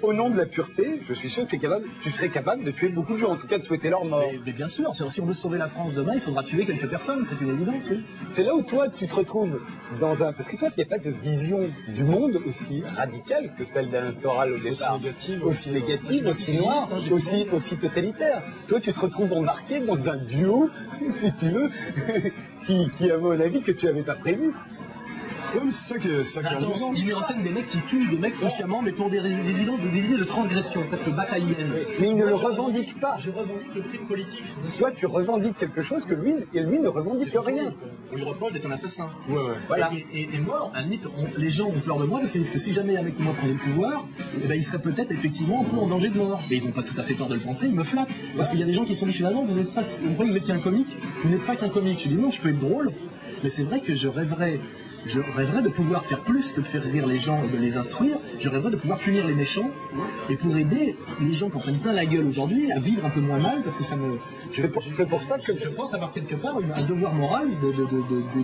au nom de la pureté, je suis sûr que tu serais capable de tuer beaucoup de gens, en tout cas de souhaiter leur mort. Mais bien sûr, si on veut sauver la France demain, il faudra tuer quelques personnes, c'est une évidence, oui. C'est là où toi, tu te retrouves dans un... Parce que toi, il n'y a pas de vision du monde aussi radicale que celle d'Alain Soral au départ. Aussi négative, aussi noire, aussi totalitaire. Toi, tu te retrouves embarqué dans un duo, si tu veux, qui à mon avis, que tu n'avais pas prévu. Oui, mais c'est ça qui est amusant. Il met en scène des mecs qui tuent des mecs consciemment, mais pour des idées de transgression, peut-être bataillienne. Mais il ne le revendique pas. Je revendique le crime politique. Toi, tu revendiques quelque chose que lui ne revendique rien. On lui reproche d'être un assassin. Ouais. Voilà. Et moi, à la limite, les gens ont peur de moi, parce que si jamais avec moi prenait le pouvoir, eh ben, ils seraient peut-être effectivement un peu en danger de mort. Mais ils n'ont pas tout à fait tort de le penser, ils me flattent. Parce qu'il y a des gens qui sont dit finalement, vous étiez un comique, vous n'êtes pas qu'un comique. Je dis non, je peux être drôle, mais c'est vrai que je rêverais de pouvoir faire plus que de faire rire les gens et de les instruire. Je rêverais de pouvoir punir les méchants et pour aider les gens qui en prennent plein la gueule aujourd'hui à vivre un peu moins mal, parce que ça me... C'est pour ça que je pense avoir quelque part un devoir moral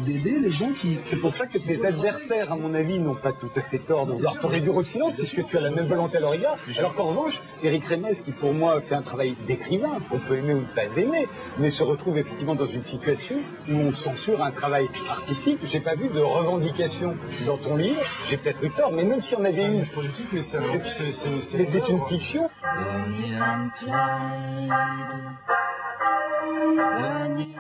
d'aider les gens qui... C'est pour ça que tes adversaires, à mon avis, n'ont pas tout à fait tort de vouloir te réduire au silence, puisque tu as la même volonté à leur égard. Alors qu'en revanche, Éric Rémez, qui pour moi fait un travail d'écrivain, qu'on peut aimer ou ne pas aimer, mais se retrouve effectivement dans une situation où on censure un travail artistique. J'ai pas vu de revendication dans ton livre, j'ai peut-être eu tort, mais même si on avait eu... politique, mais c'est une fiction. Bonnie and Clyde. Bonnie